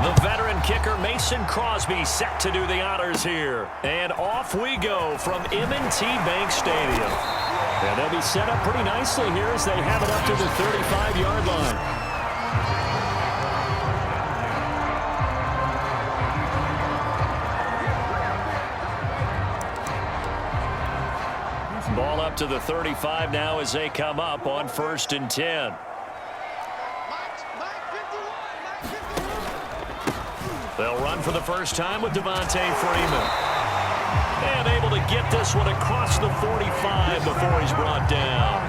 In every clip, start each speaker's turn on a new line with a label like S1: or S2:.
S1: The veteran kicker Mason Crosby set to do the honors here. And off we go from M&T Bank Stadium. And they'll be set up pretty nicely here as they have it up to the 35-yard line. Ball up to the 35 now as they come up on 1st and 10. They'll run for the first time with Devontae Freeman. And able to get this one across the 45 before he's brought down.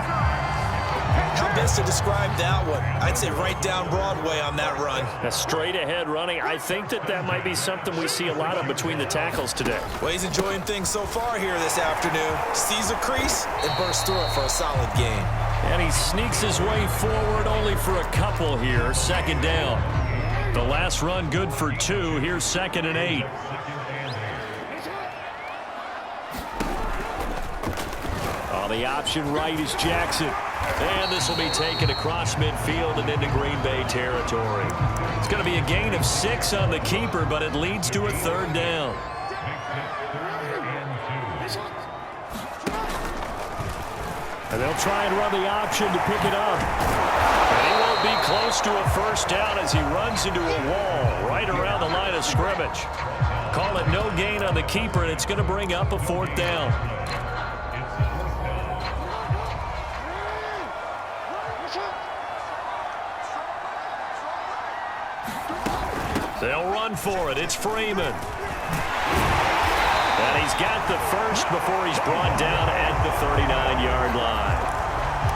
S2: How best to describe that one? I'd say right down Broadway on that run.
S1: A straight ahead running. I think that might be something we see a lot of between the tackles today.
S2: Well, he's enjoying things so far here this afternoon. Sees a crease and bursts through it for a solid gain.
S1: And he sneaks his way forward only for a couple here. 2nd down. The last run good for 2. Here's 2nd and 8. On the option right is Jackson. And this will be taken across midfield and into Green Bay territory. It's going to be a gain of 6 on the keeper, but it leads to a 3rd down. And they'll try and run the option to pick it up. And he won't be close to a 1st down as he runs into a wall right around the line of scrimmage. Call it no gain on the keeper, and it's going to bring up a 4th down. They'll run for it. It's Freeman. And he's got the first before he's brought down at the 39-yard line.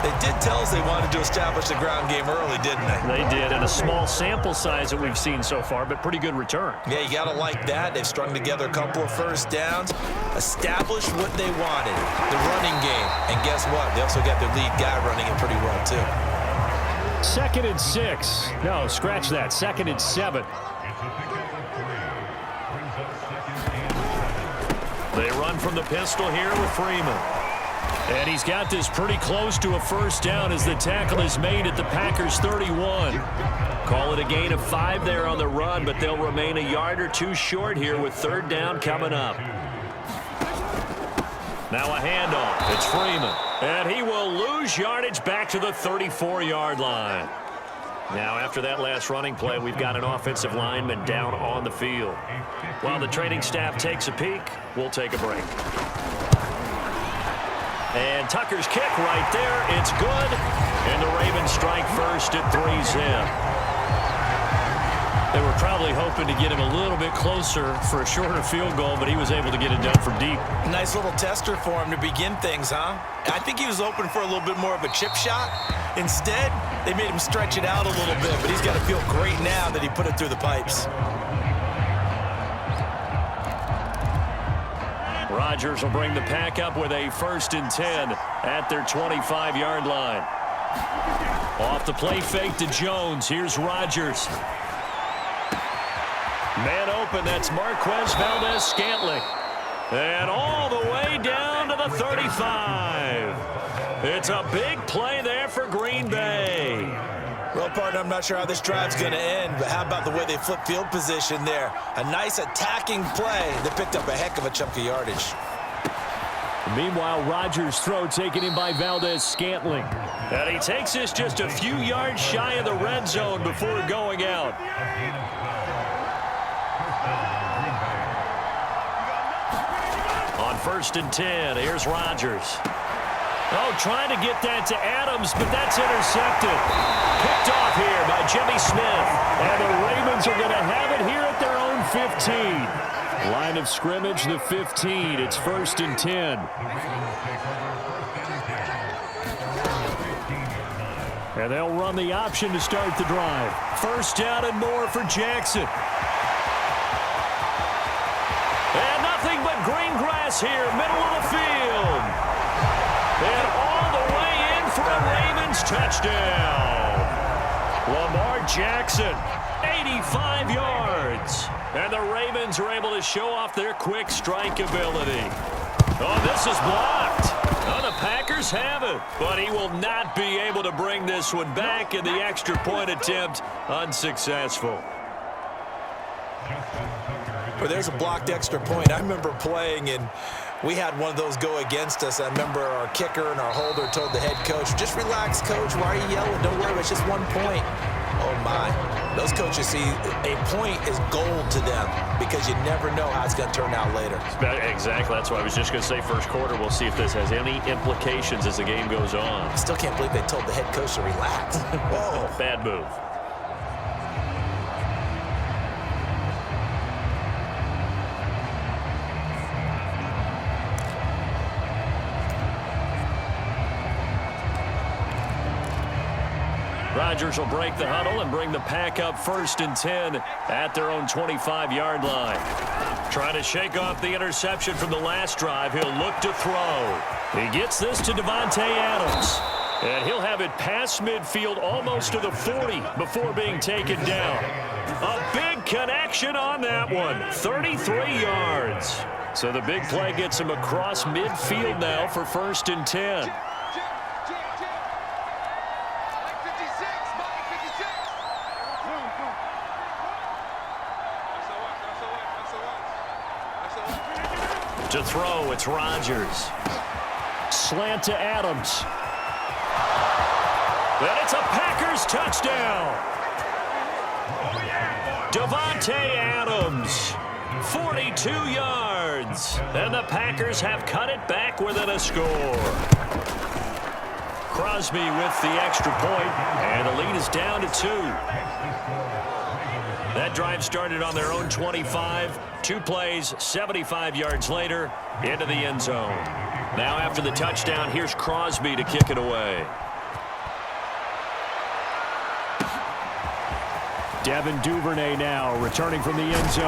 S2: They did tell us they wanted to establish the ground game early, didn't they?
S1: They did, and a small sample size that we've seen so far, but pretty good return.
S2: Yeah, you got to like that. They've strung together a couple of 1st downs, established what they wanted, the running game. And guess what? They also got their lead guy running it pretty well, too.
S1: 2nd and 6. No, scratch that. 2nd and 7. They run from the pistol here with Freeman. And he's got this pretty close to a 1st down as the tackle is made at the Packers' 31. Call it a gain of 5 there on the run, but they'll remain a yard or 2 short here with 3rd down coming up. Now a handoff. It's Freeman. And he will lose yardage back to the 34-yard line. Now, after that last running play, we've got an offensive lineman down on the field. While the training staff takes a peek, we'll take a break. And Tucker's kick right there. It's good. And the Ravens strike first at 3-zip. They were probably hoping to get him a little bit closer for a shorter field goal, but he was able to get it done from deep.
S2: Nice little tester for him to begin things, huh? I think he was open for a little bit more of a chip shot. Instead, they made him stretch it out a little bit, but he's got to feel great now that he put it through the pipes.
S1: Rodgers will bring the pack up with a 1st and 10 at their 25-yard line. Off the play fake to Jones. Here's Rodgers. Man open, that's Marquez Valdes-Scantling. And all the way down to the 35. It's a big play there for Green Bay.
S2: Well, partner, I'm not sure how this drive's going to end, but how about the way they flip field position there? A nice attacking play that picked up a heck of a chunk of yardage.
S1: Meanwhile, Rodgers' throw taken in by Valdes-Scantling. And he takes this just a few yards shy of the red zone before going out. On 1st and 10, here's Rodgers. Oh, trying to get that to Adams, but that's intercepted. Picked off here by Jimmy Smith. And the Ravens are going to have it here at their own 15. Line of scrimmage, the 15. It's 1st and 10. And they'll run the option to start the drive. 1st down and more for Jackson. And nothing but green grass here, middle of the field. And all the way in for a Ravens touchdown. Lamar Jackson, 85 yards. And the Ravens are able to show off their quick strike ability. Oh, this is blocked. Oh, the Packers have it. But he will not be able to bring this one back, and the extra point attempt unsuccessful.
S2: Well, there's a blocked extra point. I remember playing, and we had one of those go against us. I remember our kicker and our holder told the head coach, just relax, coach. Why are you yelling? Don't worry, it's just 1 point. Oh, my. Those coaches see a point is gold to them because you never know how it's going to turn out later.
S1: Exactly. That's what I was just going to say. First quarter, we'll see if this has any implications as the game goes on.
S2: I still can't believe they told the head coach to relax. Whoa.
S1: Bad move. Rodgers will break the huddle and bring the pack up 1st and 10 at their own 25-yard line. Trying to shake off the interception from the last drive. He'll look to throw. He gets this to Davante Adams. And he'll have it past midfield almost to the 40 before being taken down. A big connection on that one. 33 yards. So the big play gets him across midfield now for 1st and 10. To throw, it's Rodgers. Slant to Adams. And it's a Packers touchdown. Davante Adams, 42 yards. And the Packers have cut it back within a score. Crosby with the extra point, and the lead is down to 2. That drive started on their own 25. 2 plays, 75 yards later, into the end zone. Now after the touchdown, here's Crosby to kick it away. Devin Duvernay now returning from the end zone.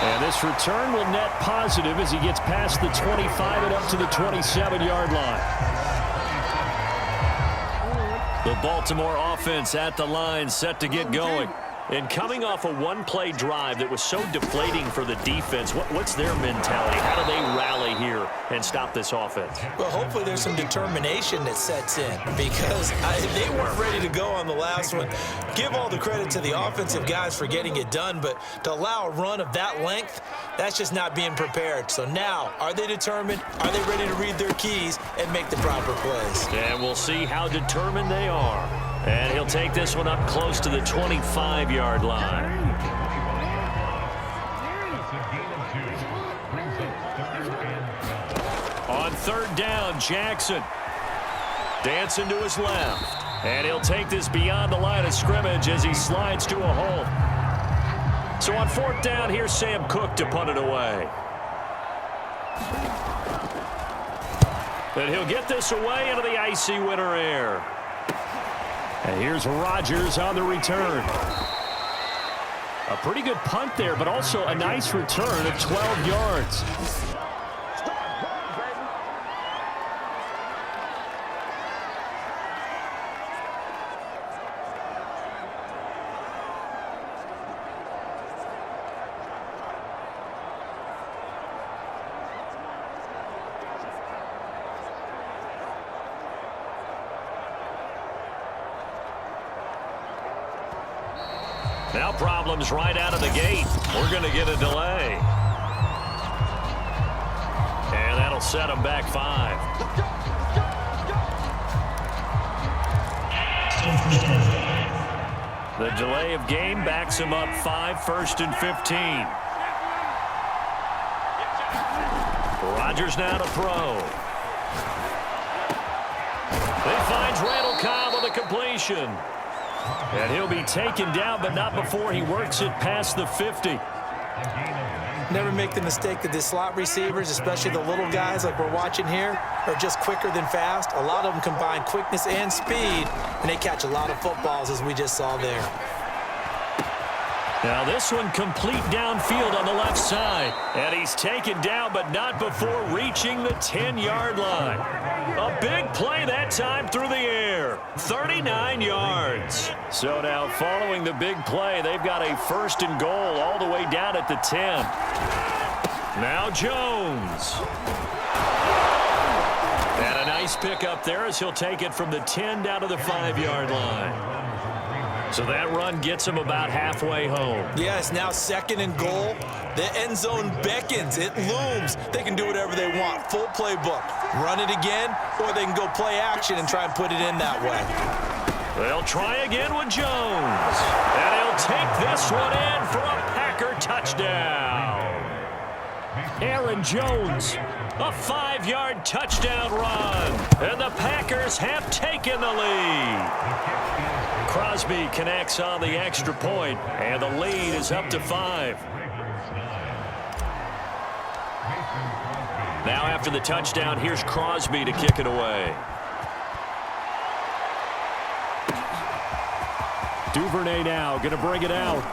S1: And this return will net positive as he gets past the 25 and up to the 27-yard line. The Baltimore offense at the line, set to get going. And coming off a one-play drive that was so deflating for the defense, what's their mentality? How do they rally here and stop this offense?
S2: Well, hopefully there's some determination that sets in because they weren't ready to go on the last one. Give all the credit to the offensive guys for getting it done, but to allow a run of that length, that's just not being prepared. So now, are they determined? Are they ready to read their keys and make the proper plays?
S1: And we'll see how determined they are. And he'll take this one up close to the 25-yard line. On 3rd down, Jackson. Dancing to his left. And he'll take this beyond the line of scrimmage as he slides to a hole. So on 4th down, here's Sam Cook to punt it away. And he'll get this away into the icy winter air. And here's Rodgers on the return. A pretty good punt there, but also a nice return of 12 yards. Now problems right out of the gate. We're going to get a delay. And that'll set them back 5. The delay of game backs him up 5, 1st and 15. Rodgers now to throw. He finds Randall Cobb on the completion. And he'll be taken down, but not before he works it past the 50.
S2: Never make the mistake that the slot receivers, especially the little guys like we're watching here, are just quicker than fast. A lot of them combine quickness and speed, and they catch a lot of footballs, as we just saw there.
S1: Now this one complete downfield on the left side. And he's taken down, but not before reaching the 10-yard line. A big play that time through the air. 39 yards. So now following the big play, they've got a 1st and goal all the way down at the 10. Now Jones. And a nice pick up there as he'll take it from the 10 down to the 5-yard line. So that run gets him about halfway home.
S2: Yeah, it's now 2nd and goal. The end zone beckons. It looms. They can do whatever they want. Full playbook. Run it again, or they can go play action and try and put it in that way.
S1: They'll try again with Jones. And he'll take this one in for a Packer touchdown. Aaron Jones, a 5-yard touchdown run. And the Packers have taken the lead. Crosby connects on the extra point, and the lead is up to 5. Now after the touchdown, here's Crosby to kick it away. Duvernay now going to bring it out.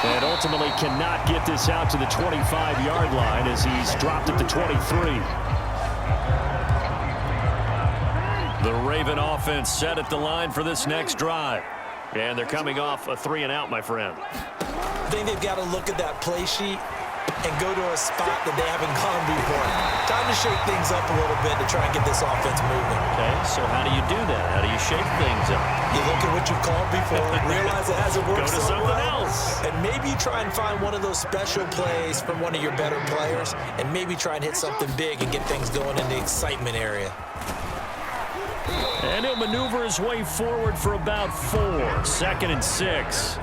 S1: And ultimately cannot get this out to the 25-yard line as he's dropped at the 23. The Raven offense set at the line for this next drive. And they're coming off a 3-and-out, my friend.
S2: I think they've got to look at that play sheet and go to a spot that they haven't gone before. Time to shake things up a little bit to try and get this offense moving.
S1: Okay, so how do you do that? How do you shake things up?
S2: You look at what you've called before, realize it hasn't worked
S1: Go to
S2: so
S1: something
S2: well,
S1: else.
S2: and maybe you try and find one of those special plays from one of your better players, and maybe try and hit something big and get things going in the excitement area.
S1: And he'll maneuver his way forward for about 4. 2nd and 6.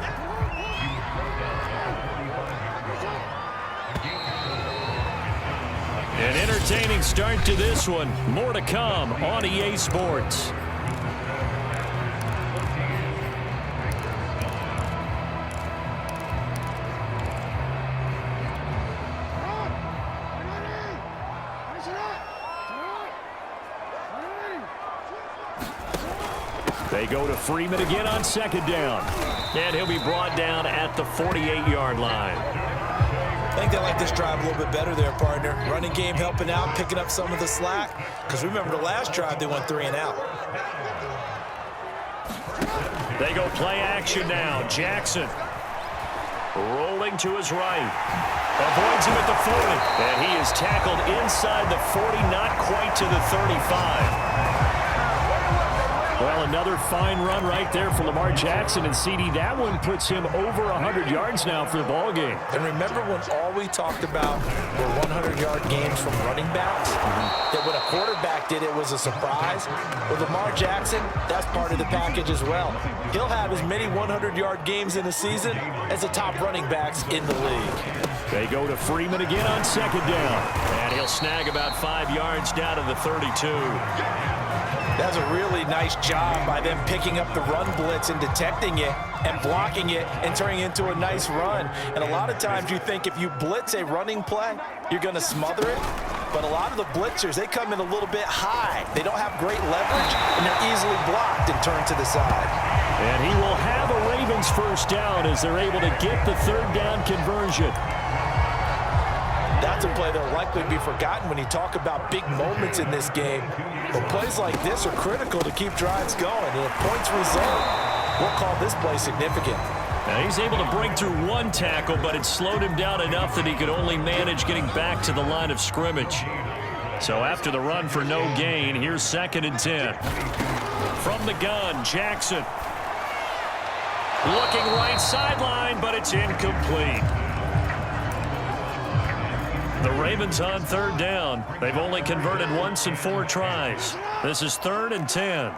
S1: An entertaining start to this one. More to come on EA Sports. They go to Freeman again on 2nd down. And he'll be brought down at the 48-yard line.
S2: I think they like this drive a little bit better there, partner. Running game helping out, picking up some of the slack. Because remember the last drive, they went 3-and-out.
S1: They go play action now. Jackson rolling to his right. Avoids him at the 40. And he is tackled inside the 40, not quite to the 35. Well, another fine run right there for Lamar Jackson. And, CD, that one puts him over 100 yards now for the ballgame.
S2: And remember when all we talked about were 100-yard games from running backs? That when a quarterback did it was a surprise? With Lamar Jackson, that's part of the package as well. He'll have as many 100-yard games in a season as the top running backs in the league.
S1: They go to Freeman again on 2nd down. And he'll snag about 5 yards down to the 32.
S2: That's a really nice job by them picking up the run blitz and detecting it and blocking it and turning it into a nice run. And a lot of times you think if you blitz a running play, you're going to smother it. But a lot of the blitzers, they come in a little bit high. They don't have great leverage, and they're easily blocked and turned to the side.
S1: And he will have a Ravens first down as they're able to get the 3rd down conversion.
S2: That's a play that'll likely be forgotten when you talk about big moments in this game. But plays like this are critical to keep drives going. And if points result, we'll call this play significant.
S1: Now he's able to break through 1 tackle, but it slowed him down enough that he could only manage getting back to the line of scrimmage. So after the run for no gain, here's 2nd and 10. From the gun, Jackson. Looking right sideline, but it's incomplete. The Ravens on 3rd down. They've only converted once in 4 tries. This is 3rd and 10.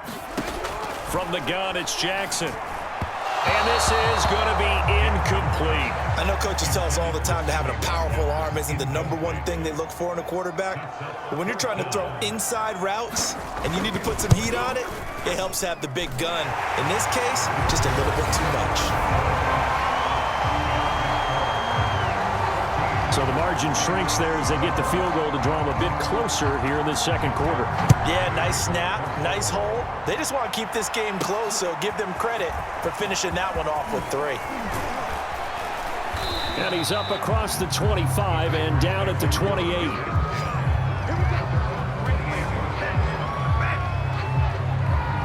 S1: From the gun, it's Jackson. And this is going to be incomplete.
S2: I know coaches tell us all the time that having a powerful arm isn't the #1 thing they look for in a quarterback. But when you're trying to throw inside routes and you need to put some heat on it, it helps to have the big gun. In this case, just a little bit too much.
S1: So the margin shrinks there as they get the field goal to draw them a bit closer here in the 2nd quarter.
S2: Yeah, nice snap, nice hole. They just want to keep this game close, so give them credit for finishing that one off with 3.
S1: And he's up across the 25 and down at the 28.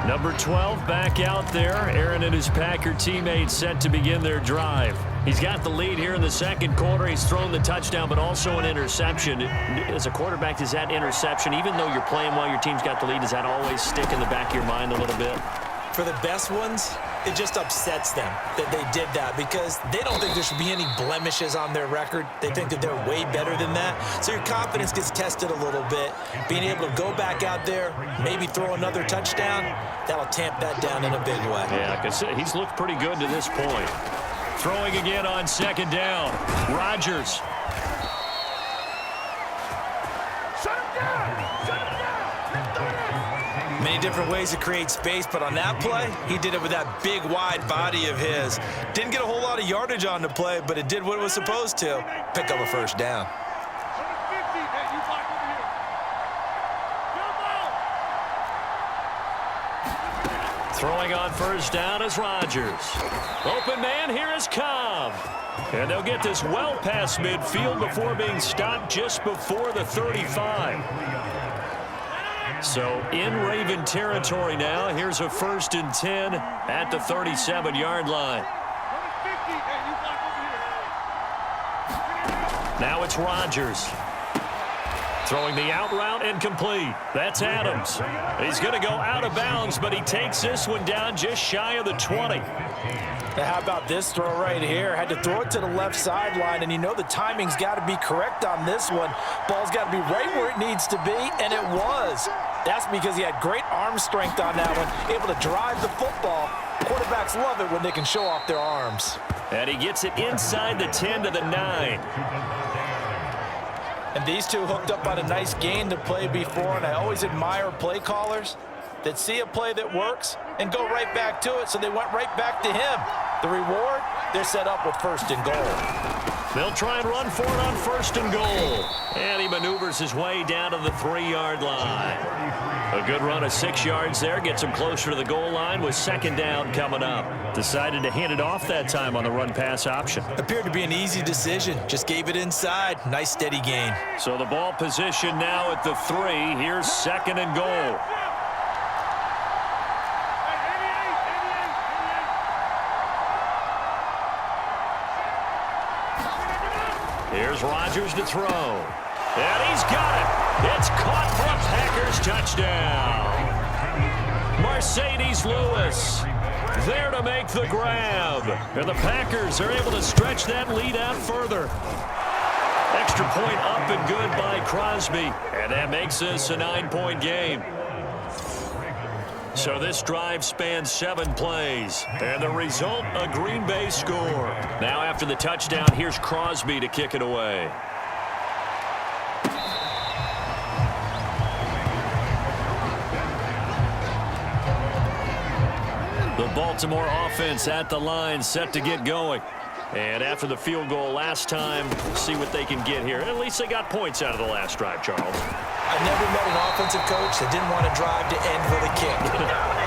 S1: Number 12 back out there. Aaron and his Packer teammates set to begin their drive. He's got the lead here in the 2nd quarter. He's thrown the touchdown, but also an interception. As a quarterback, does that interception, even though you're playing while your team's got the lead, does that always stick in the back of your mind a little bit?
S2: For the best ones, it just upsets them that they did that because they don't think there should be any blemishes on their record. They think that they're way better than that. So your confidence gets tested a little bit. Being able to go back out there, maybe throw another touchdown, that'll tamp that down in a big way.
S1: Yeah, because he's looked pretty good to this point. Throwing again on second down. Rodgers.
S2: Many different ways to create space, but on that play, he did it with that big, wide body of his. Didn't get a whole lot of yardage on the play, but it did what it was supposed to. Pick up a first down.
S1: Throwing on first down is Rodgers. Open man, here is Cobb. And they'll get this well past midfield before being stopped just before the 35. So in Raven territory now. Here's a 1st and 10 at the 37-yard line. Now it's Rodgers. Throwing the out route and complete. That's Adams. He's going to go out of bounds, but he takes this one down just shy of the 20.
S2: Now how about this throw right here? Had to throw it to the left sideline, and you know the timing's got to be correct on this one. Ball's got to be right where it needs to be, and it was. That's because he had great arm strength on that one, able to drive the football. Quarterbacks love it when they can show off their arms.
S1: And he gets it inside the 10 to the 9.
S2: And these two hooked up on a nice gain to play before, and I always admire play callers that see a play that works and go right back to it, so they went right back to him. The reward, they're set up with 1st and goal.
S1: They'll try and run for it on 1st and goal. And he maneuvers his way down to the 3-yard line. A good run of 6 yards there. Gets him closer to the goal line with 2nd down coming up. Decided to hand it off that time on the run-pass option.
S2: Appeared to be an easy decision. Just gave it inside. Nice steady gain.
S1: So the ball position now at the 3. Here's 2nd and goal. Here's Rodgers to throw. And he's got it. It's caught for a Packers touchdown. Mercedes Lewis there to make the grab. And the Packers are able to stretch that lead out further. Extra point up and good by Crosby. And that makes this a 9-point game. So this drive spans 7 plays. And the result, a Green Bay score. Now after the touchdown, here's Crosby to kick it away. The Baltimore offense at the line, set to get going. And after the field goal last time, see what they can get here. At least they got points out of the last drive, Charles.
S2: I never met an offensive coach that didn't want to drive to end with a kick.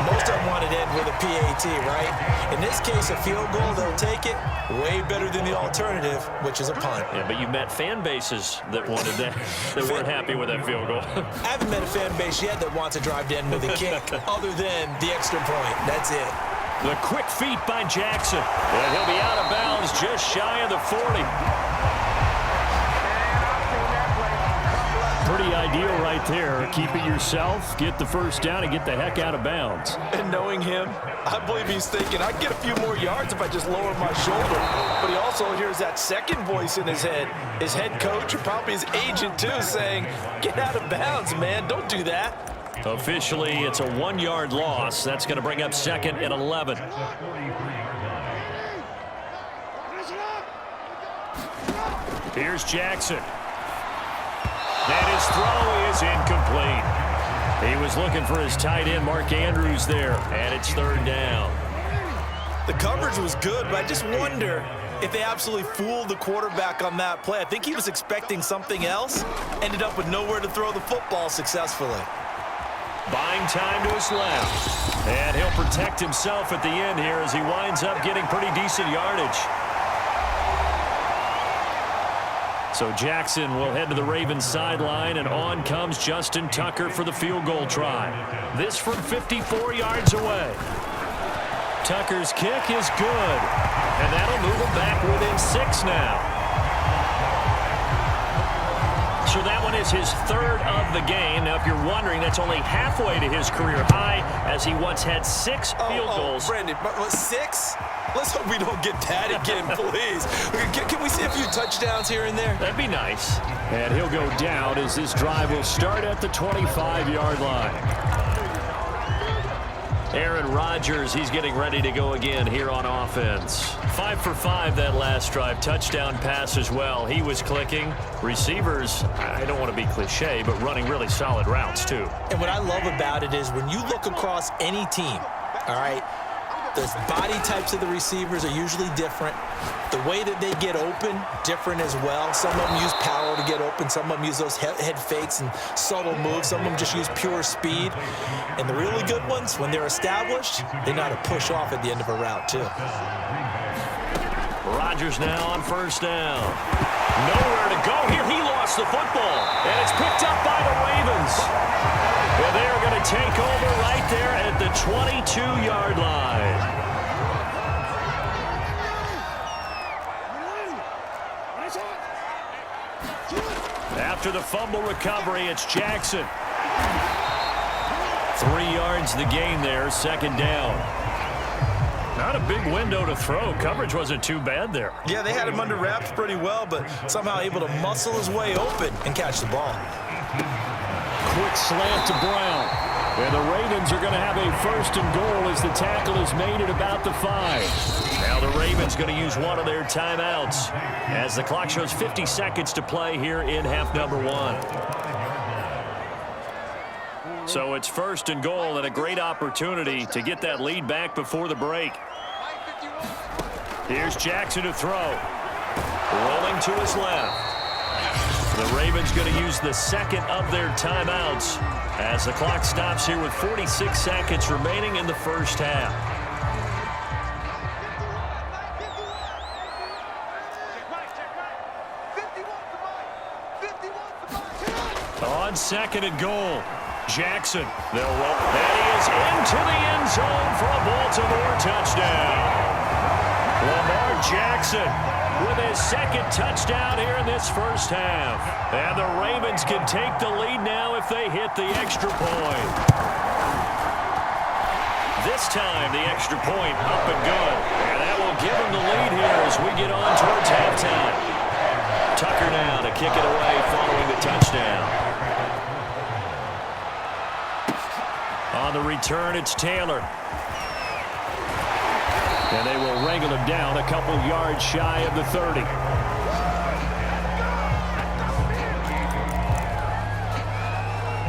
S2: Most of them wanted to end with a PAT, right? In this case, a field goal, they'll take it. Way better than the alternative, which is a punt.
S1: Yeah, but you met fan bases that wanted that, that weren't happy with that field goal.
S2: I haven't met a fan base yet that wants to drive to end with a kick, other than the extra point. That's it.
S1: The quick feet by Jackson. And he'll be out of bounds just shy of the 40. Pretty ideal right there. Keep it yourself, get the first down, and get the heck out of bounds.
S2: And knowing him, I believe he's thinking, I'd get a few more yards if I just lower my shoulder. But he also hears that second voice in his head. His head coach, or probably his agent too, saying, get out of bounds, man. Don't do that.
S1: Officially, it's a 1-yard loss. That's going to bring up 2nd and 11. Here's Jackson. And his throw is incomplete. He was looking for his tight end, Mark Andrews, there. And it's 3rd down.
S2: The coverage was good, but I just wonder if they absolutely fooled the quarterback on that play. I think he was expecting something else. Ended up with nowhere to throw the football successfully.
S1: Buying time to his left. And he'll protect himself at the end here as he winds up getting pretty decent yardage. So Jackson will head to the Ravens sideline, and on comes Justin Tucker for the field goal try. This from 54 yards away. Tucker's kick is good, and that'll move him back within 6 now. So that one is his third of the game. Now, if you're wondering, that's only halfway to his career high, as he once had 6 field goals.
S2: Brandon, 6? Let's hope we don't get that again, please. Can we see a few touchdowns here and there?
S1: That'd be nice. And he'll go down as this drive will start at the 25-yard line. Aaron Rodgers, he's getting ready to go again here on offense. 5 for 5 that last drive. Touchdown pass as well. He was clicking. Receivers, I don't want to be cliche, but running really solid routes too.
S2: And what I love about it is when you look across any team, all right, the body types of the receivers are usually different. The way that they get open, different as well. Some of them use power to get open. Some of them use those head fakes and subtle moves. Some of them just use pure speed. And the really good ones, when they're established, they know how to push off at the end of a route, too.
S1: Rodgers now on first down. Nowhere to go here. He lost the football. And it's picked up by the Ravens. And they're going to take over right there at the 22-yard line. After the fumble recovery, it's Jackson. 3 yards the gain there, second down. Not a big window to throw. Coverage wasn't too bad there.
S2: Yeah, they had him under wraps pretty well, but somehow able to muscle his way open and catch the ball.
S1: Quick slant to Brown. And the Ravens are going to have a first and goal as the tackle is made at about the 5. Now the Ravens going to use one of their timeouts as the clock shows 50 seconds to play here in half number 1. So it's first and goal and a great opportunity to get that lead back before the break. Here's Jackson to throw. Rolling to his left. The Ravens going to use the second of their timeouts as the clock stops here with 46 seconds remaining in the first half. On second and goal, Jackson. They'll roll. And he is into the end zone for a Baltimore touchdown. Lamar Jackson with his second touchdown here in this first half. And the Ravens can take the lead now if they hit the extra point. This time, the extra point up and good. And that will give them the lead here as we get on towards halftime. Tucker now to kick it away following the touchdown. On the return, it's Taylor. And they will wrangle him down a couple yards shy of the 30.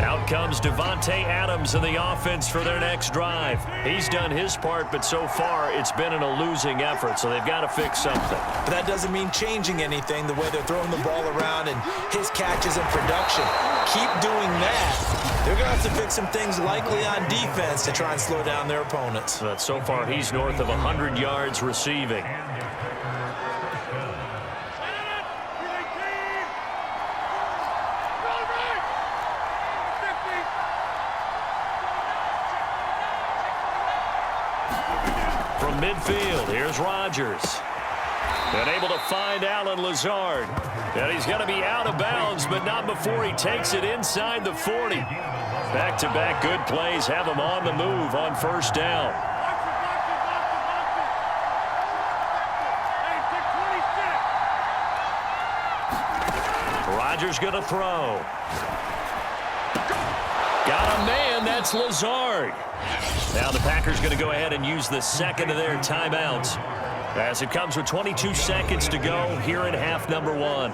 S1: Out comes Devontae Adams in the offense for their next drive. He's done his part, but so far it's been in a losing effort, so they've got to fix something.
S2: But that doesn't mean changing anything, the way they're throwing the ball around and his catches and production. Keep doing that. They're going to have to fix some things likely on defense to try and slow down their opponents.
S1: But so far he's north of 100 yards receiving. From midfield, here's Rodgers. And able to find Allen Lazard. And he's going to be out of bounds, but not before he takes it inside the 40. Back-to-back good plays have him on the move on first down. Rodgers going to throw. Got a man, that's Lazard. Now the Packers going to go ahead and use the second of their timeouts as it comes with 22 seconds to go here in half number 1.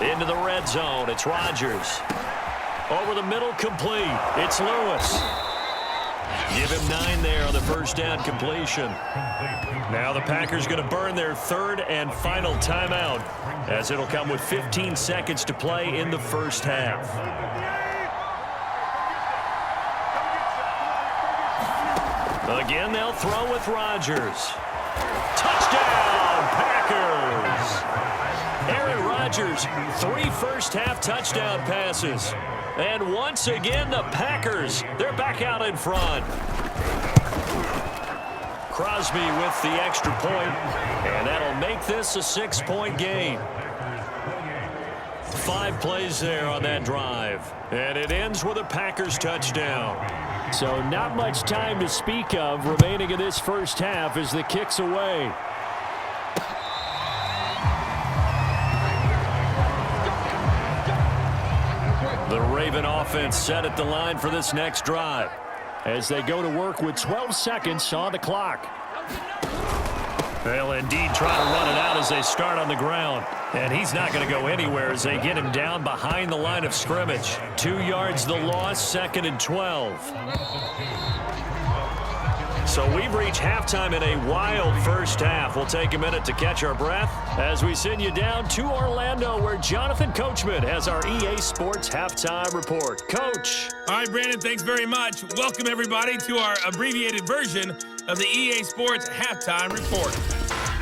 S1: Into the red zone, it's Rodgers. Over the middle, complete. It's Lewis. Give him 9 there on the first down completion. Now the Packers going to burn their third and final timeout as it'll come with 15 seconds to play in the first half. Again, they'll throw with Rodgers. Touchdown, Packers! Aaron Rodgers Rodgers, 3 first-half touchdown passes. And once again, the Packers, they're back out in front. Crosby with the extra point, and that'll make this a 6-point game. 5 plays there on that drive, and it ends with a Packers touchdown.
S3: So not much time to speak of remaining in this first half as the kick's away.
S1: The Raven offense set at the line for this next drive
S3: as they go to work with 12 seconds on the clock.
S1: They'll indeed try to run it out as they start on the ground. And he's not going to go anywhere as they get him down behind the line of scrimmage. 2 yards the loss, 2nd and 12. So we've reached halftime in a wild first half. We'll take a minute to catch our breath as we send you down to Orlando, where Jonathan Coachman has our EA Sports Halftime Report. Coach.
S4: All right, Brandon, thanks very much. Welcome, everybody, to our abbreviated version of the EA Sports Halftime Report.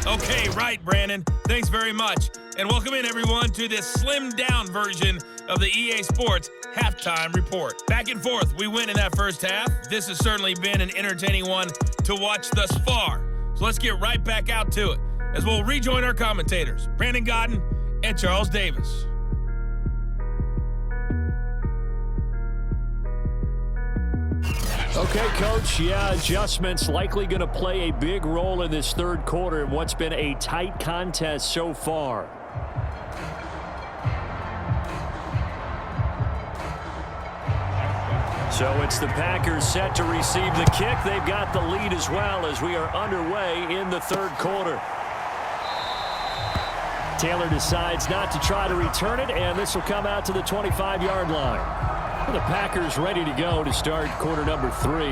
S4: Okay, right, Brandon. Thanks very much. And welcome in, everyone, to this slimmed-down version of the EA Sports Halftime Report. Back and forth, we win in that first half. This has certainly been an entertaining one to watch thus far. So let's get right back out to it as we'll rejoin our commentators, Brandon Godden and Charles Davis.
S3: Okay, Coach, adjustments likely going to play a big role in this third quarter in what's been a tight contest so far.
S1: So it's the Packers set to receive the kick. They've got the lead as well as we are underway in the third quarter.
S3: Taylor decides not to try to return it, and this will come out to the 25-yard line. The Packers ready to go to start quarter number 3.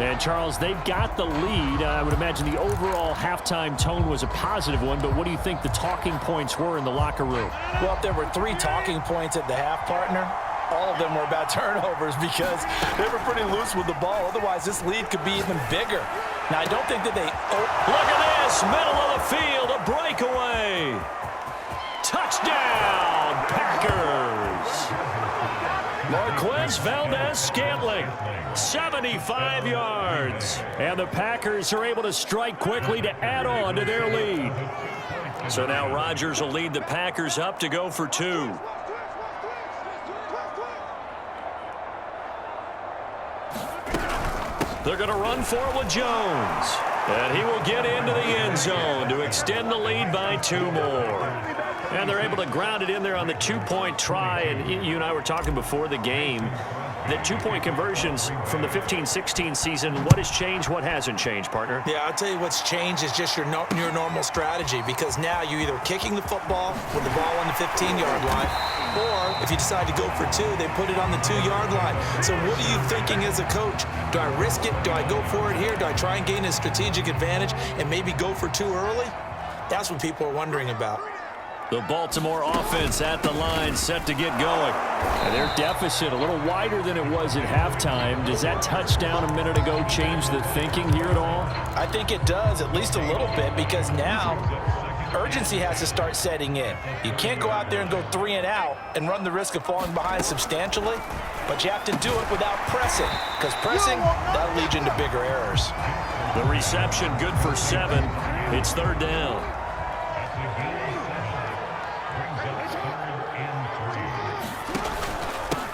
S3: And, Charles, they've got the lead. I would imagine the overall halftime tone was a positive one, but what do you think the talking points were in the locker room?
S2: Well, if there were 3 talking points at the half, partner, all of them were about turnovers because they were pretty loose with the ball. Otherwise, this lead could be even bigger. Now, I don't think that they...
S1: Look at this, middle of the field, a breakaway. Touchdown, Packers. Marquez Valdez-Scantling, 75 yards. And the Packers are able to strike quickly to add on to their lead. So now Rodgers will lead the Packers up to go for 2. They're going to run for it with Jones. And he will get into the end zone to extend the lead by 2 more. And they're able to ground it in there on the 2-point try. And you and I were talking before the game that 2-point conversions from the 15-16 season, what has changed, what hasn't changed, partner?
S2: Yeah, I'll tell you what's changed is just your normal strategy, because now you're either kicking the football with the ball on the 15-yard line, or if you decide to go for 2, they put it on the 2-yard line. So what are you thinking as a coach? Do I risk it? Do I go for it here? Do I try and gain a strategic advantage and maybe go for 2 early? That's what people are wondering about.
S1: The Baltimore offense at the line, set to get going.
S3: And their deficit a little wider than it was at halftime. Does that touchdown a minute ago change the thinking here at all?
S5: I think it does, at least a little bit, because now urgency has to start setting in. You can't go out there and go 3 and out and run the risk of falling behind substantially, but you have to do it without pressing, because pressing, that'll lead you into bigger errors.
S1: The reception good for 7. It's 3rd down.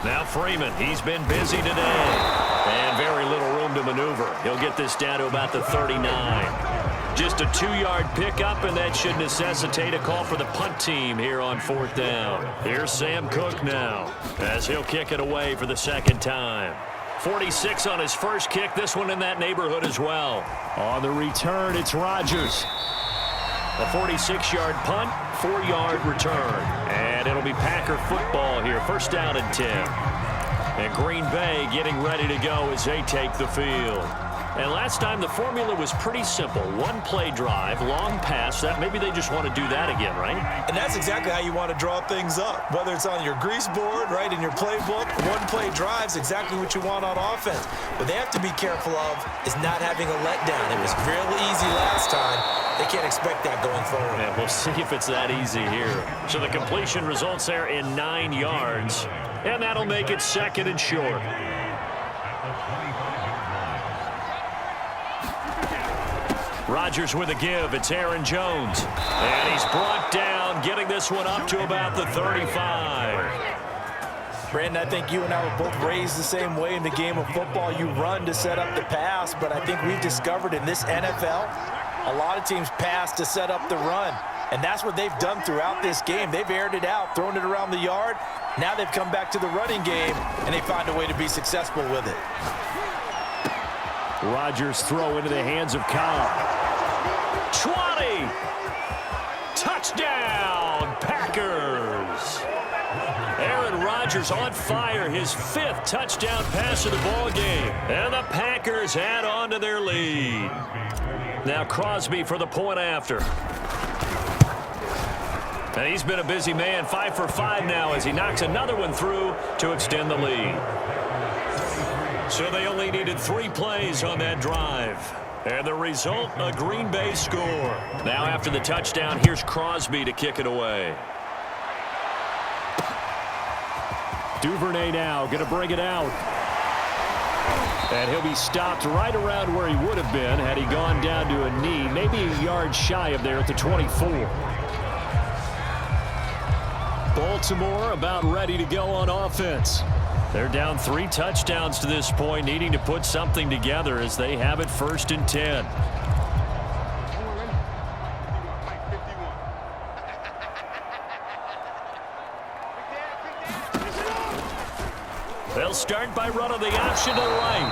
S1: Now Freeman, he's been busy today. And very little room to maneuver. He'll get this down to about the 39. Just a 2-yard pickup, and that should necessitate a call for the punt team here on 4th down. Here's Sam Cook now, as he'll kick it away for the 2nd time. 46 on his first kick, this one in that neighborhood as well.
S3: On the return, it's Rodgers.
S1: A 46-yard punt, 4-yard return. And it'll be Packer football here. 1st down and 10. And Green Bay getting ready to go as they take the field.
S3: And last time the formula was pretty simple. One play drive, long pass. That maybe they just want to do that again, right?
S2: And that's exactly how you want to draw things up. Whether it's on your grease board, right, in your playbook, one play drive's exactly what you want on offense. What they have to be careful of is not having a letdown. It was really easy last time. They can't expect that going forward.
S3: Yeah, we'll see if it's that easy here. So the completion results there in 9 yards. And that'll make it 2nd and short. Rodgers with a give. It's Aaron Jones. And he's brought down, getting this one up to about the 35.
S5: Brandon, I think you and I were both raised the same way in the game of football. You run to set up the pass, but I think we've discovered in this NFL, a lot of teams pass to set up the run. And that's what they've done throughout this game. They've aired it out, thrown it around the yard. Now they've come back to the running game, and they find a way to be successful with it.
S3: Rodgers throw into the hands of Cobb. 20. Touchdown, Packers. Aaron Rodgers on fire, his 5th touchdown pass of the ball game. And the Packers add on to their lead. Now Crosby for the point after. And he's been a busy man, 5 for 5 now as he knocks another one through to extend the lead. So they only needed 3 plays on that drive. And the result, a Green Bay score. Now after the touchdown, here's Crosby to kick it away. Duvernay now going to bring it out. And he'll be stopped right around where he would have been had he gone down to a knee, maybe a yard shy of there at the 24. Baltimore about ready to go on offense. They're down 3 touchdowns to this point, needing to put something together as they have it 1st and 10. They'll start by running the option to the right.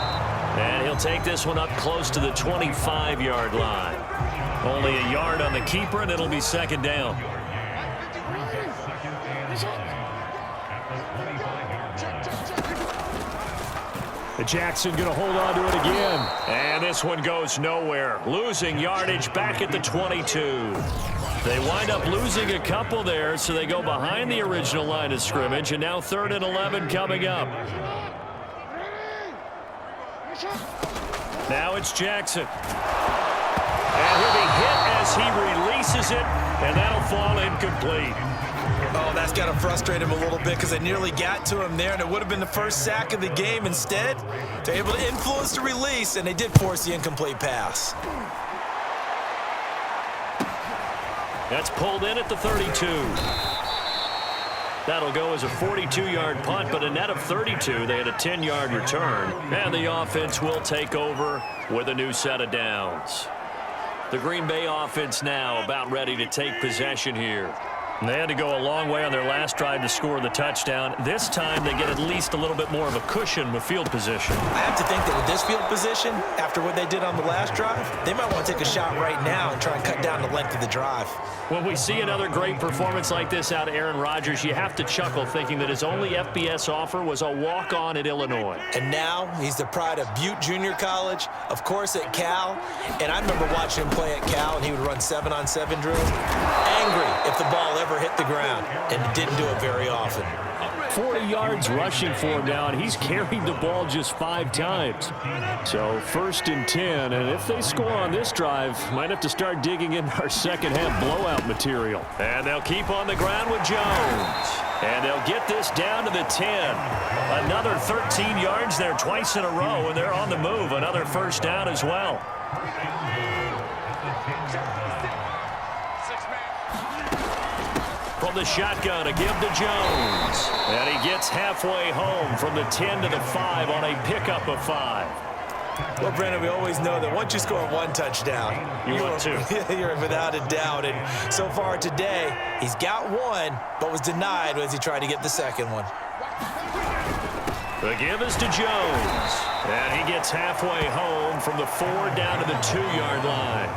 S3: And he'll take this one up close to the 25-yard line. Only a yard on the keeper, and it'll be 2nd down. Jackson going to hold on to it again. And this one goes nowhere. Losing yardage back at the 22. They wind up losing a couple there, so they go behind the original line of scrimmage, and now 3rd and 11 coming up. Now it's Jackson. And he'll be hit as he releases it, and that'll fall incomplete.
S2: Oh, that's got to frustrate him a little bit because they nearly got to him there, and it would have been the first sack of the game. Instead, they're able to influence the release, and they did force the incomplete pass.
S3: That's pulled in at the 32. That'll go as a 42-yard punt, but a net of 32. They had a 10-yard return, and the offense will take over with a new set of downs. The Green Bay offense now about ready to take possession here. And they had to go a long way on their last drive to score the touchdown. This time they get at least a little bit more of a cushion with field position.
S2: I have to think that with this field position, after what they did on the last drive, they might want to take a shot right now and try and cut down the length of the drive.
S3: When we see another great performance like this out of Aaron Rodgers, you have to chuckle thinking that his only FBS offer was a walk-on at Illinois.
S2: And now he's the pride of Butte Junior College, of course at Cal. And I remember watching him play at Cal, and he would run 7-on-7 drills. Angry if the ball ever hit the ground, and didn't do it very often.
S3: 40 yards rushing for him now, and he's carried the ball just 5 times. So 1st and 10, and if they score on this drive, might have to start digging in our second-half blowout material. And they'll keep on the ground with Jones. And they'll get this down to the 10. Another 13 yards there twice in a row, and they're on the move. Another 1st down as well. From the shotgun, a give to Jones. And he gets halfway home from the 10 to the 5 on a pickup of 5.
S2: Well, Brandon, we always know that once you score 1 touchdown,
S3: you want 2.
S2: You're without a doubt. And so far today, he's got 1, but was denied as he tried to get the 2nd one.
S3: The give is to Jones. And he gets halfway home from the 4 down to the 2-yard line.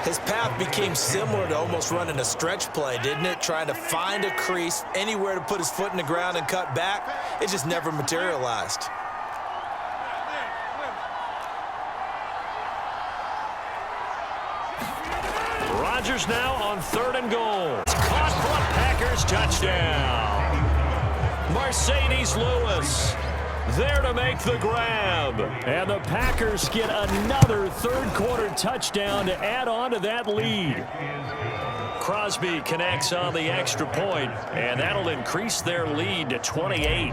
S2: His path became similar to almost running a stretch play, didn't it? Trying to find a crease, anywhere to put his foot in the ground and cut back. It just never materialized.
S1: Rodgers now on 3rd and goal. It's caught for a Packers touchdown. Mercedes Lewis there to make the grab.
S3: And the Packers get another third-quarter touchdown to add on to that lead.
S1: Crosby connects on the extra point, and that'll increase their lead to 28.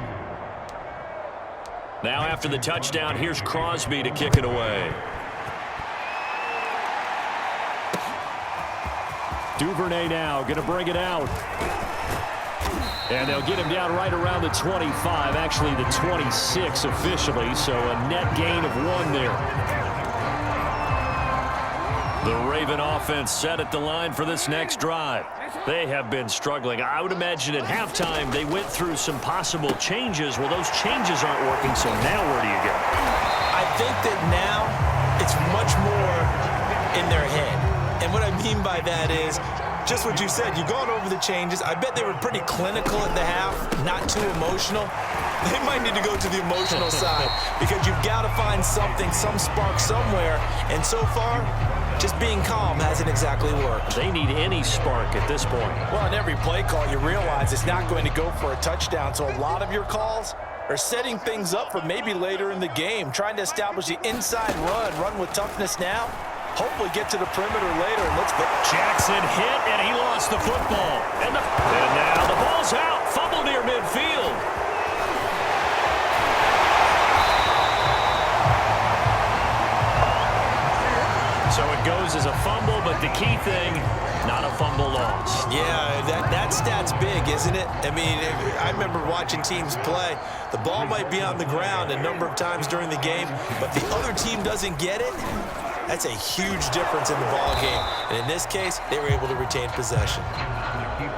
S1: Now after the touchdown, here's Crosby to kick it away.
S3: Duvernay now going to bring it out. And they'll get him down right around the 25, actually the 26 officially, so a net gain of 1 there.
S1: The Raven offense set at the line for this next drive. They have been struggling. I would imagine at halftime they went through some possible changes. Well, those changes aren't working, so now where do you go?
S2: I think that now it's much more in their head. And what I mean by that is just what you said. You've gone over the changes. I bet they were pretty clinical at the half, not too emotional. They might need to go to the emotional side because you've got to find something, some spark somewhere. And so far, just being calm hasn't exactly worked.
S1: They need any spark at this point.
S5: Well, on every play call, you realize it's not going to go for a touchdown. So a lot of your calls are setting things up for maybe later in the game, trying to establish the inside run with toughness now. Hopefully get to the perimeter later. And let's go.
S1: Jackson hit, and he lost the football. And now the ball's out. Fumble near midfield. So it goes as a fumble, but the key thing, not a fumble loss.
S2: Yeah, that stat's big, isn't it? I mean, I remember watching teams play. The ball might be on the ground a number of times during the game, but the other team doesn't get it. That's a huge difference in the ball game. And in this case, they were able to retain possession.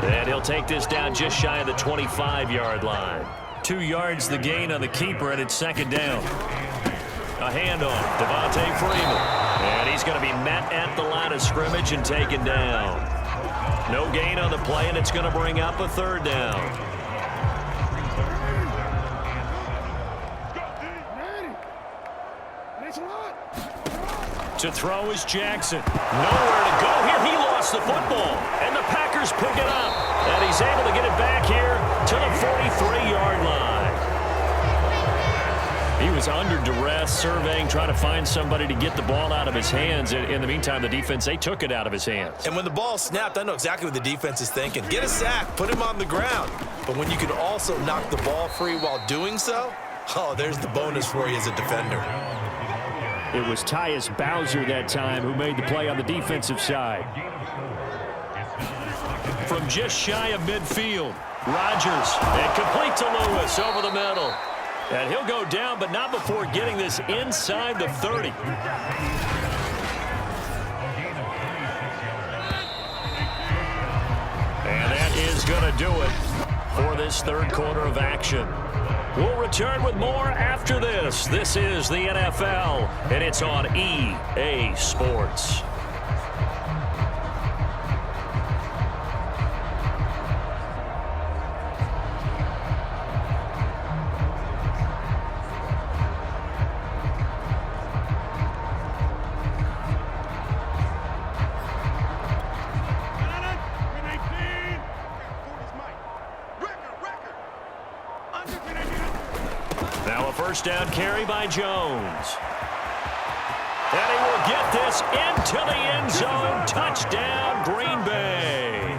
S1: And he'll take this down just shy of the 25-yard line. 2 yards the gain on the keeper, and it's 2nd down. A handoff, Devontae Freeman. And he's going to be met at the line of scrimmage and taken down. No gain on the play, and it's going to bring up a 3rd down. To throw is Jackson. Nowhere to go here. He lost the football. And the Packers pick it up. And he's able to get it back here to the 43-yard line. He was under duress, surveying, trying to find somebody to get the ball out of his hands. In the meantime, the defense, they took it out of his hands.
S2: And when the ball snapped, I know exactly what the defense is thinking. Get a sack, put him on the ground. But when you can also knock the ball free while doing so, oh, there's the bonus for you as a defender.
S3: It was Tyus Bowser that time who made the play on the defensive side.
S1: From just shy of midfield, Rodgers, and complete to Lewis over the middle. And he'll go down, but not before getting this inside the 30. And that is going to do it for this 3rd quarter of action. We'll return with more after this. This is the NFL, and it's on EA Sports. Now a 1st down carry by Jones. And he will get this into the end zone. Touchdown, Green Bay.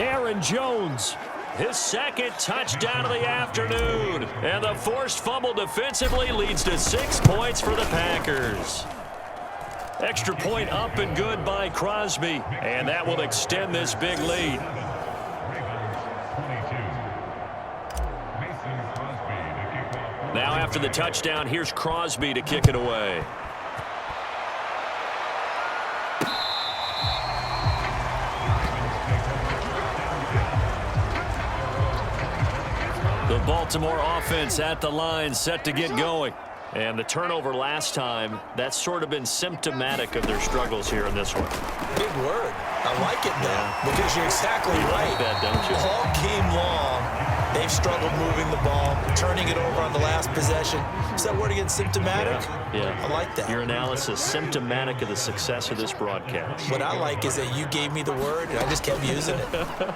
S3: Aaron Jones.
S1: His 2nd touchdown of the afternoon. And the forced fumble defensively leads to 6 points for the Packers. Extra point up and good by Crosby. And that will extend this big lead. Now after the touchdown, here's Crosby to kick it away. The Baltimore offense at the line, set to get going. And the turnover last time, that's sort of been symptomatic of their struggles here in this one.
S2: Big word. I like it, though, because you're exactly right.
S1: Like that, don't you?
S2: All game long, they They've struggled moving the ball, turning it over on the last possession. Is that word again, symptomatic?
S1: Yeah.
S2: I like that.
S1: Your analysis, symptomatic of the success of this broadcast.
S2: What I like is that you gave me the word, and I just kept using it.
S3: Meanwhile,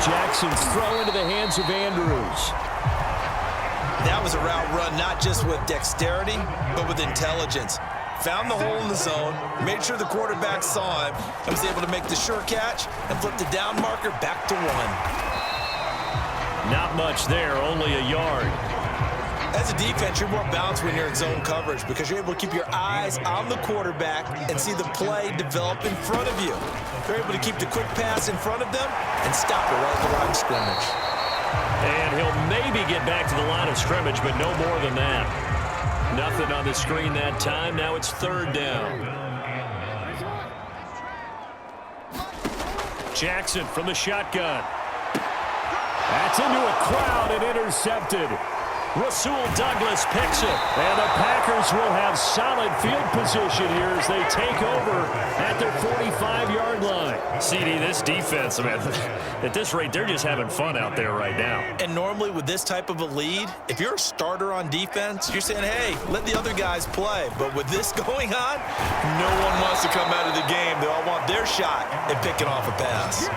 S3: Jackson's throw into the hands of Andrews.
S2: That was a route run, not just with dexterity, but with intelligence. Found the hole in the zone, made sure the quarterback saw him, and was able to make the sure catch and flip the down marker back to 1.
S3: Not much there, only a yard.
S2: As a defense, you're more balanced when you're in zone coverage because you're able to keep your eyes on the quarterback and see the play develop in front of you. You're able to keep the quick pass in front of them and stop it right at the line of scrimmage.
S3: And he'll maybe get back to the line of scrimmage, but no more than that. Nothing on the screen that time. Now it's 3rd down. Jackson from the shotgun. That's into a crowd and intercepted. Rasul Douglas picks it, and the Packers will have solid field position here as they take over at their 45-yard line. CD, this defense, man, at this rate, they're just having fun out there right now.
S2: And normally with this type of a lead, if you're a starter on defense, you're saying, hey, let the other guys play. But with this going on, no one wants to come out of the game. They all want their shot at picking off a pass.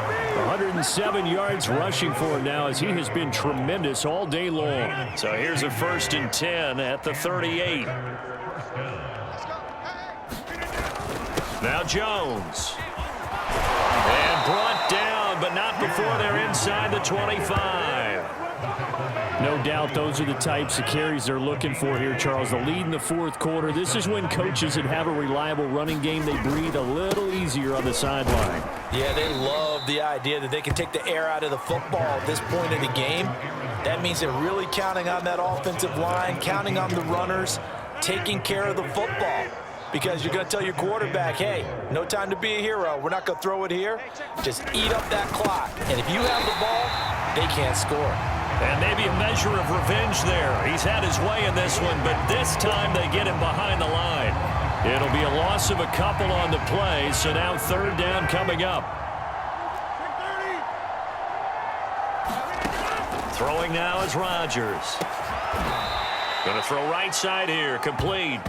S3: 107 yards rushing for him now as he has been tremendous all day long. So here's a 1st and 10 at the 38. Now Jones. And brought down, but not before they're inside the 25. No doubt those are the types of carries they're looking for here, Charles. The lead in the 4th quarter. This is when coaches that have a reliable running game, they breathe a little easier on the sideline.
S5: Yeah, they love the idea that they can take the air out of the football at this point in the game. That means they're really counting on that offensive line, counting on the runners, taking care of the football. Because you're going to tell your quarterback, hey, no time to be a hero. We're not going to throw it here. Just eat up that clock. And if you have the ball, they can't score.
S3: And maybe a measure of revenge there. He's had his way in this one, but this time they get him behind the line. It'll be a loss of a couple on the play, so now 3rd down coming up. Throwing now is Rodgers. Going to throw right side here, complete.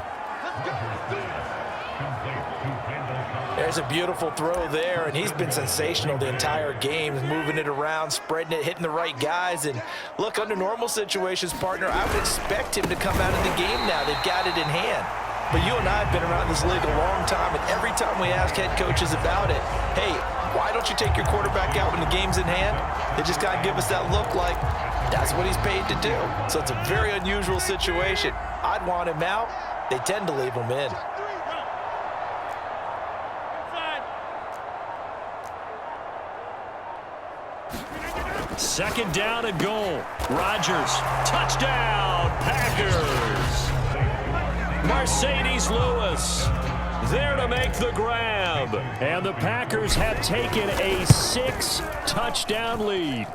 S5: There's a beautiful throw there, and he's been sensational the entire game, moving it around, spreading it, hitting the right guys. And look, under normal situations, partner, I would expect him to come out of the game now. They've got it in hand. But you and I have been around this league a long time, and every time we ask head coaches about it, hey, why don't you take your quarterback out when the game's in hand? They just got to give us that look like that's what he's paid to do. So it's a very unusual situation. I'd want him out. They tend to leave him in.
S3: Second down and goal. Rodgers, touchdown, Packers. Mercedes Lewis there to make the grab. And the Packers have taken a 6-touchdown lead.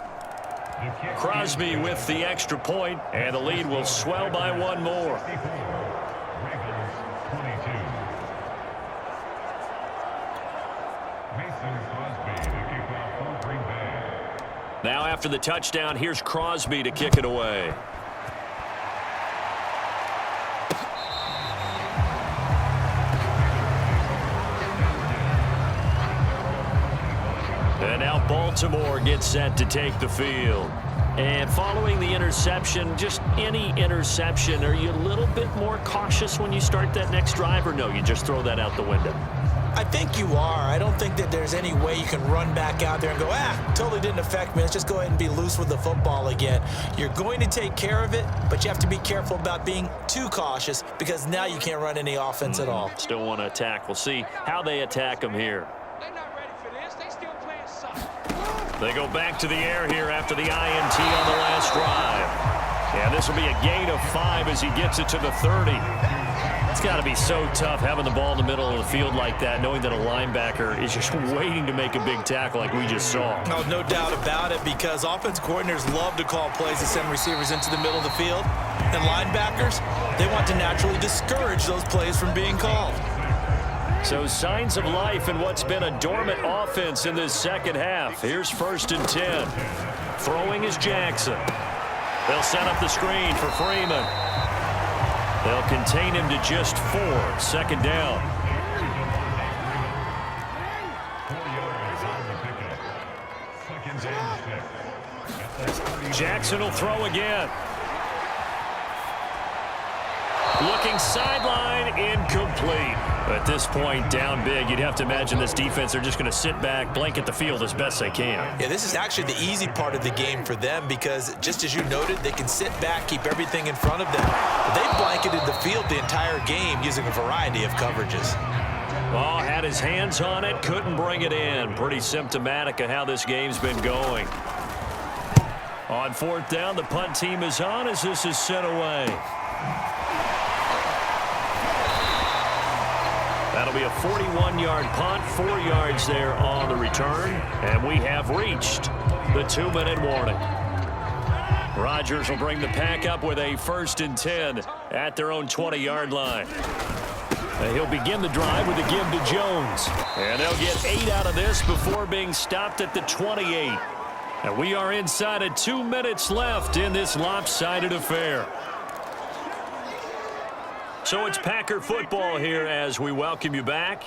S3: Crosby with the extra point, and the lead will swell by 1 more. Now after the touchdown, here's Crosby to kick it away. And now Baltimore gets set to take the field. And following the interception, just any interception, are you a little bit more cautious when you start that next drive, or no, you just throw that out the window?
S2: I think you are. I don't think that there's any way you can run back out there and go, totally didn't affect me. Let's just go ahead and be loose with the football again. You're going to take care of it, but you have to be careful about being too cautious because now you can't run any offense at all.
S3: Still want to attack. We'll see how they attack them here. They go back to the air here after the INT on the last drive. And this will be a gain of 5 as he gets it to the 30. It's got to be so tough having the ball in the middle of the field like that, knowing that a linebacker is just waiting to make a big tackle like we just saw.
S2: Oh, no doubt about it, because offense coordinators love to call plays to send receivers into the middle of the field. And linebackers, they want to naturally discourage those plays from being called.
S3: So signs of life in what's been a dormant offense in this second half. Here's 1st and 10.
S1: Throwing is Jackson. They'll set up the screen for Freeman. They'll contain him to just 4. 2nd down. Jackson will throw again. Looking sideline, incomplete. At this point, down big, you'd have to imagine this defense, they're just going to sit back, blanket the field as best they can.
S2: Yeah, this is actually the easy part of the game for them because, just as you noted, they can sit back, keep everything in front of them. But they've blanketed the field the entire game using a variety of coverages.
S1: Oh, had his hands on it, couldn't bring it in. Pretty symptomatic of how this game's been going. On 4th down, the punt team is on as this is sent away. That'll be a 41-yard punt, 4 yards there on the return, and we have reached the 2-minute warning. Rodgers will bring the pack up with a 1st and 10 at their own 20-yard line. He'll begin the drive with a give to Jones, and they'll get 8 out of this before being stopped at the 28. And we are inside of 2 minutes left in this lopsided affair. So it's Packer football here as we welcome you back.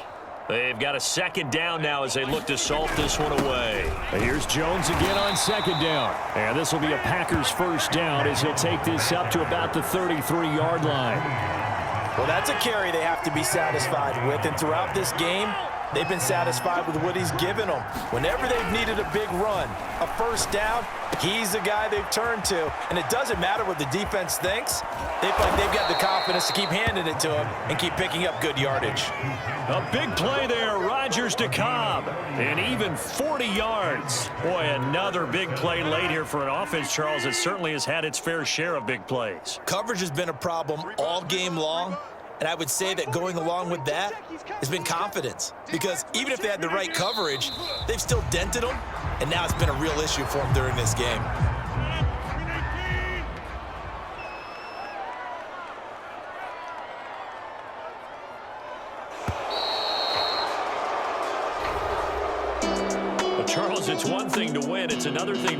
S1: They've got a 2nd down now as they look to salt this one away.
S3: Here's Jones again on 2nd down. And this will be a Packers 1st down as he'll take this up to about the 33-yard line.
S5: Well, that's a carry they have to be satisfied with. And throughout this game, they've been satisfied with what he's given them. Whenever they've needed a big run, a 1st down, he's the guy they've turned to. And it doesn't matter what the defense thinks. They feel like they've got the confidence to keep handing it to him and keep picking up good yardage.
S1: A big play there, Rodgers to Cobb, and even 40 yards. Boy, another big play late here for an offense, Charles, that certainly has had its fair share of big plays.
S2: Coverage has been a problem all game long, and I would say that going along with that has been confidence. Because even if they had the right coverage, they've still dented them, and now it's been a real issue for them during this game.
S1: Charles, it's one thing to win, it's another thing to